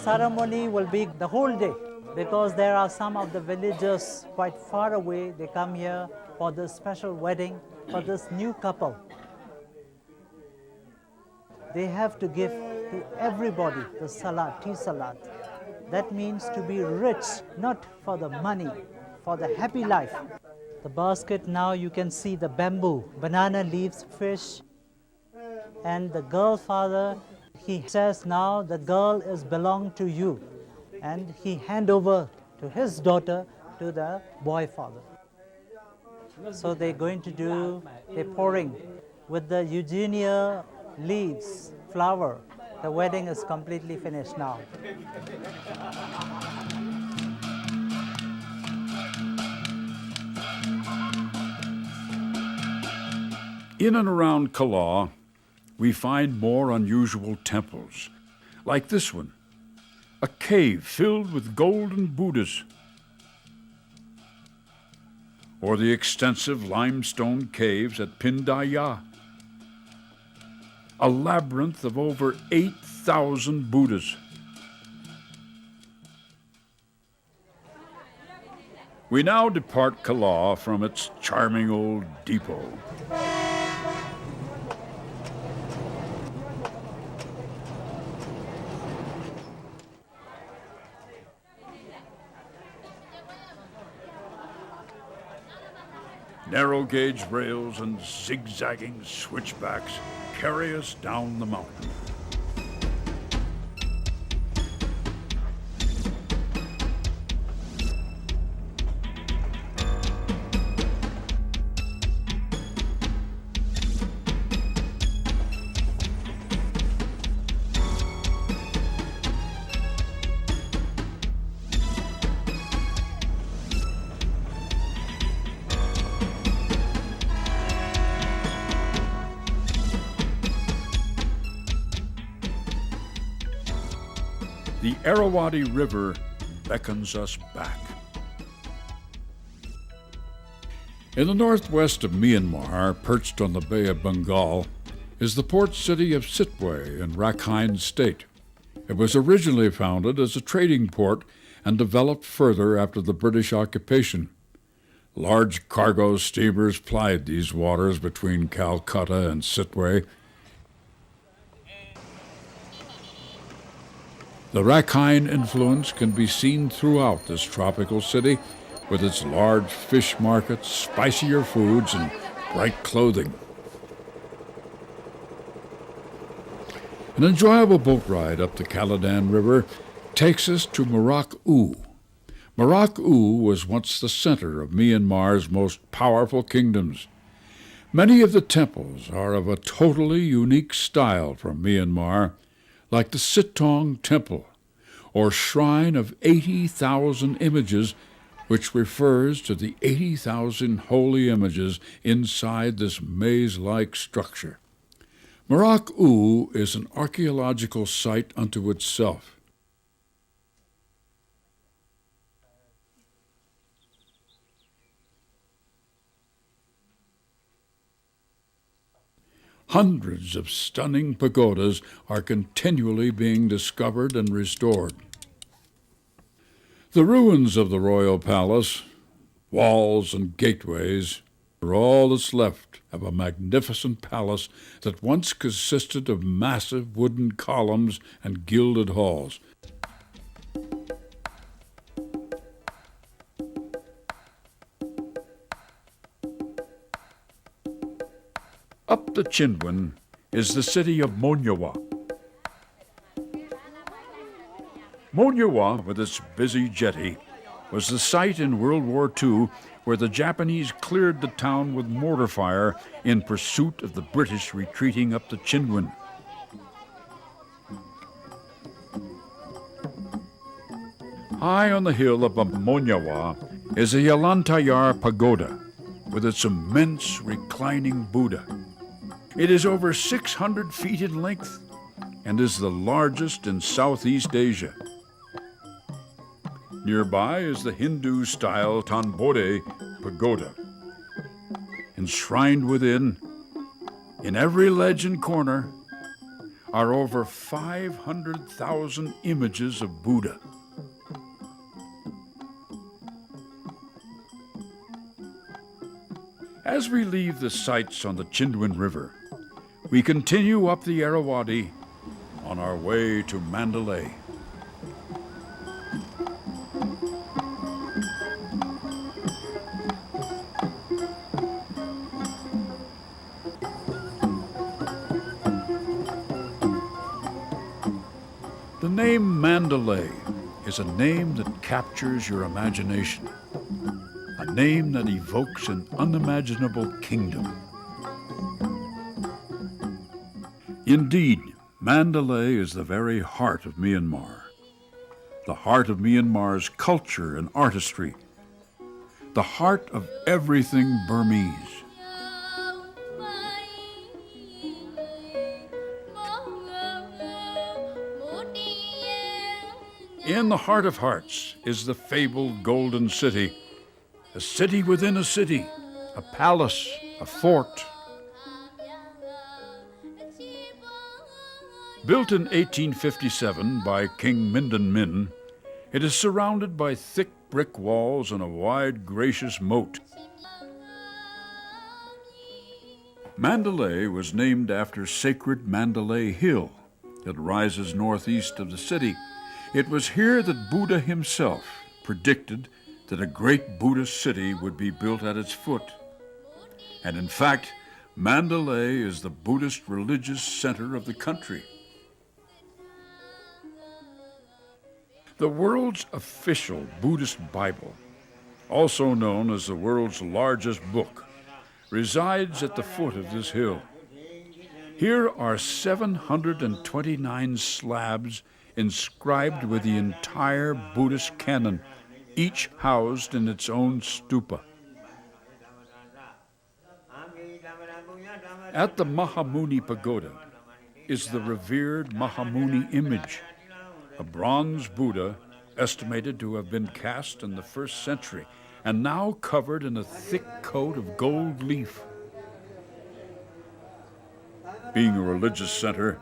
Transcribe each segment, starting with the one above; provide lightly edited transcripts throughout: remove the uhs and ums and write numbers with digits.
ceremony will be the whole day because there are some of the villagers quite far away. They come here for this special wedding for this new couple. They have to give to everybody the salat, tea salat. That means to be rich, not for the money, for the happy life. The basket now you can see the bamboo, banana leaves, fish, and the girl father, he says now the girl is belong to you, and he hand over to his daughter to the boy father. So they're going to do, they're pouring with the eugenia leaves, flower. The wedding is completely finished now. In and around Kalaw, we find more unusual temples, like this one, a cave filled with golden Buddhas, or the extensive limestone caves at Pindaya, a labyrinth of over 8,000 Buddhas. We now depart Kalaw from its charming old depot. Narrow gauge rails and zigzagging switchbacks carry us down the mountain. The Irrawaddy River beckons us back. In the northwest of Myanmar, perched on the Bay of Bengal, is the port city of Sittwe in Rakhine State. It was originally founded as a trading port and developed further after the British occupation. Large cargo steamers plied these waters between Calcutta and Sittwe. The Rakhine influence can be seen throughout this tropical city with its large fish markets, spicier foods, and bright clothing. An enjoyable boat ride up the Caladan River takes us to Marak U. Marak U was once the center of Myanmar's most powerful kingdoms. Many of the temples are of a totally unique style from Myanmar, like the Sitong Temple, or Shrine of 80,000 Images, which refers to the 80,000 holy images inside this maze-like structure. Marak U is an archaeological site unto itself. Hundreds of stunning pagodas are continually being discovered and restored. The ruins of the royal palace, walls and gateways, are all that's left of a magnificent palace that once consisted of massive wooden columns and gilded halls. Up the Chindwan is the city of Monyawa. Monyawa, with its busy jetty, was the site in World War II where the Japanese cleared the town with mortar fire in pursuit of the British retreating up the Chindwan. High on the hill above Monyawa is the Yalantayar Pagoda with its immense reclining Buddha. It is over 600 feet in length and is the largest in Southeast Asia. Nearby is the Hindu-style Tanbode Pagoda. Enshrined within, in every ledge and corner, are over 500,000 images of Buddha. As we leave the sites on the Chindwin River, we continue up the Irrawaddy on our way to Mandalay. The name Mandalay is a name that captures your imagination, a name that evokes an unimaginable kingdom. Indeed, Mandalay is the very heart of Myanmar, the heart of Myanmar's culture and artistry, the heart of everything Burmese. In the heart of hearts is the fabled Golden City, a city within a city, a palace, a fort. Built in 1857 by King Mindon Min, it is surrounded by thick brick walls and a wide, gracious moat. Mandalay was named after sacred Mandalay Hill that rises northeast of the city. It was here that Buddha himself predicted that a great Buddhist city would be built at its foot. And in fact, Mandalay is the Buddhist religious center of the country. The world's official Buddhist Bible, also known as the world's largest book, resides at the foot of this hill. Here are 729 slabs inscribed with the entire Buddhist canon, each housed in its own stupa. At the Mahamuni Pagoda is the revered Mahamuni image, a bronze Buddha estimated to have been cast in the 1st century and now covered in a thick coat of gold leaf. Being a religious center,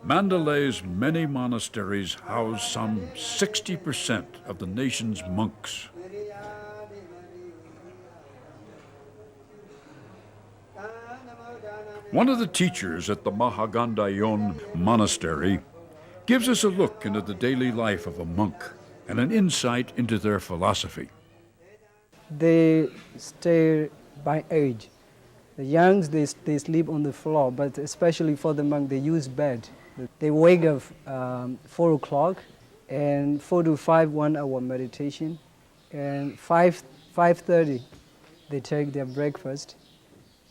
Mandalay's many monasteries house some 60% of the nation's monks. One of the teachers at the Mahagandayon Monastery gives us a look into the daily life of a monk and an insight into their philosophy. They stay by age. The youngs, they sleep on the floor, but especially for the monk, they use bed. They wake up 4 o'clock, and 4 to 5, 1 hour meditation, and 5:30, they take their breakfast,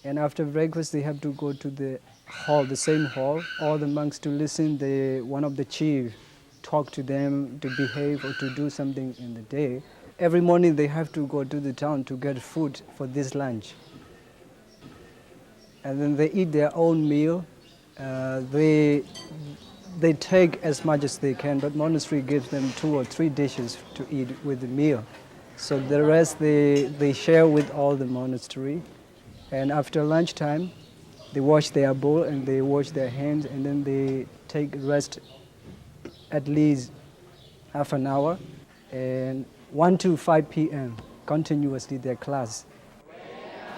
and after breakfast, they have to go to the hall, the same hall, all the monks to listen. One of the chief talk to them to behave or to do something in the day. Every morning, they have to go to the town to get food for this lunch, and then they eat their own meal. They take as much as they can, but monastery gives them 2 or 3 dishes to eat with the meal. So the rest they share with all the monastery. And after lunchtime, they wash their bowl and they wash their hands, and then they take rest at least half an hour. And 1 to 5 p.m. continuously their class.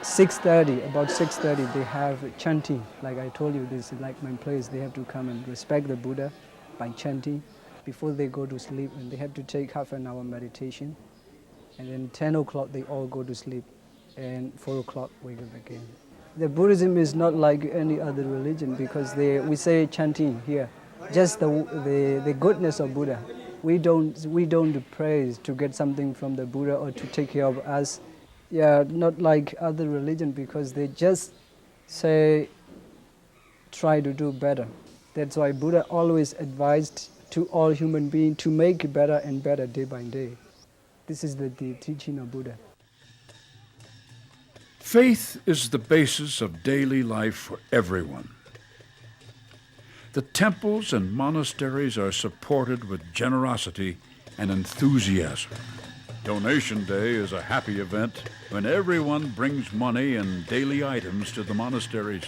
6:30, about 6:30, they have chanting. Like I told you, this is like my place. They have to come and respect the Buddha by chanting before they go to sleep, and they have to take half an hour meditation. And then 10 o'clock, they all go to sleep, and 4 o'clock, wake up again. The Buddhism is not like any other religion because we say chanting here, just the goodness of Buddha. We don't praise to get something from the Buddha or to take care of us. Yeah, not like other religion because they just say, try to do better. That's why Buddha always advised to all human beings to make better and better day by day. This is the teaching of Buddha. Faith is the basis of daily life for everyone. The temples and monasteries are supported with generosity and enthusiasm. Donation Day is a happy event when everyone brings money and daily items to the monasteries.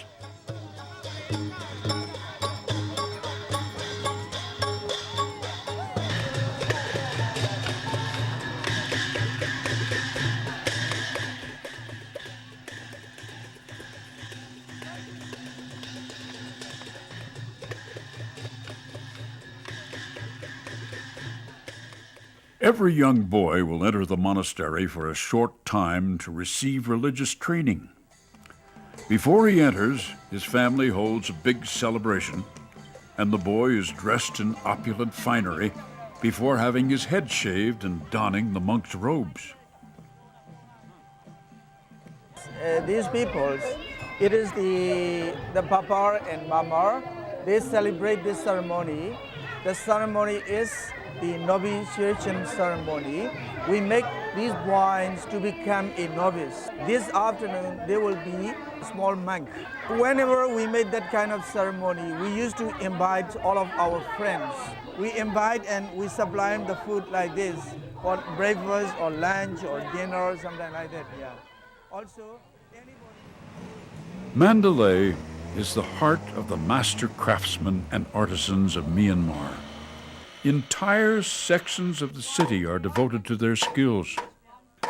Every young boy will enter the monastery for a short time to receive religious training. Before he enters, his family holds a big celebration, and the boy is dressed in opulent finery before having his head shaved and donning the monk's robes. These peoples, it is the Papa and Mama, they celebrate this ceremony. The ceremony is the novitiation ceremony. We make these boys to become a novice. This afternoon, they will be a small monk. Whenever we made that kind of ceremony, we used to invite all of our friends. We invite and we supply them the food like this, for breakfast or lunch or dinner or something like that, yeah. Also, Mandalay is the heart of the master craftsmen and artisans of Myanmar. Entire sections of the city are devoted to their skills.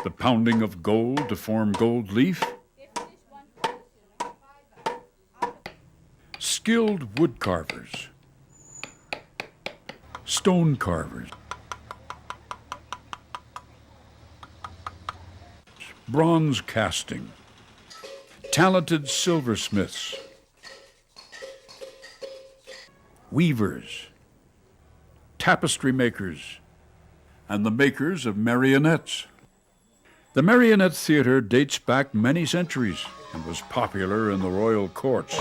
The pounding of gold to form gold leaf, skilled wood carvers, stone carvers, bronze casting, talented silversmiths, weavers, tapestry makers, and the makers of marionettes. The marionette theater dates back many centuries and was popular in the royal courts.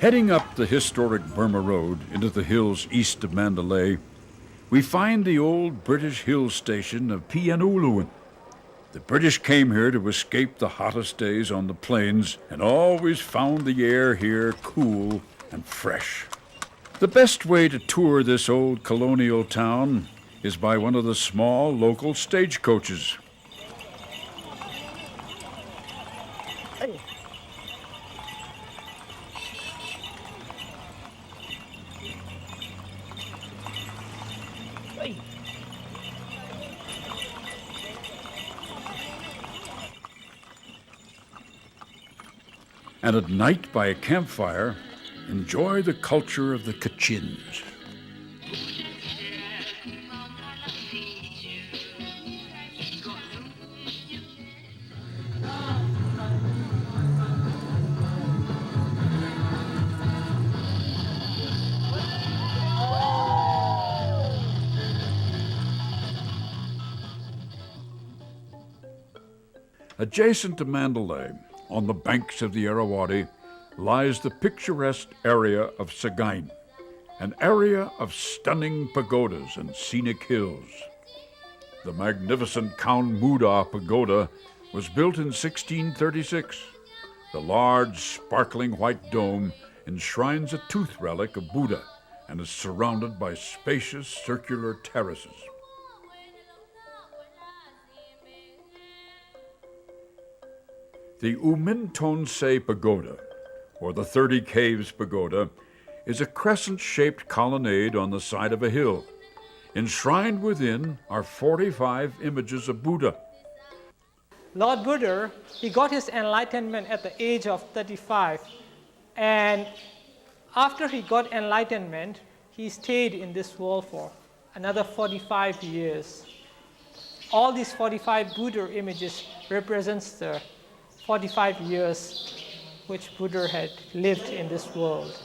Heading up the historic Burma Road into the hills east of Mandalay, we find the old British hill station of Pianuluan. The British came here to escape the hottest days on the plains and always found the air here cool and fresh. The best way to tour this old colonial town is by one of the small local stagecoaches. And at night by a campfire, enjoy the culture of the Kachins. Adjacent to Mandalay, on the banks of the Irrawaddy, lies the picturesque area of Sagain, an area of stunning pagodas and scenic hills. The magnificent Kaun Muda Pagoda was built in 1636. The large, sparkling white dome enshrines a tooth relic of Buddha and is surrounded by spacious circular terraces. The Umin Tonsei Pagoda, or the 30 Caves Pagoda, is a crescent-shaped colonnade on the side of a hill. Enshrined within are 45 images of Buddha. Lord Buddha, he got his enlightenment at the age of 35. And after he got enlightenment, he stayed in this world for another 45 years. All these 45 Buddha images represents the 45 years which Buddha had lived in this world.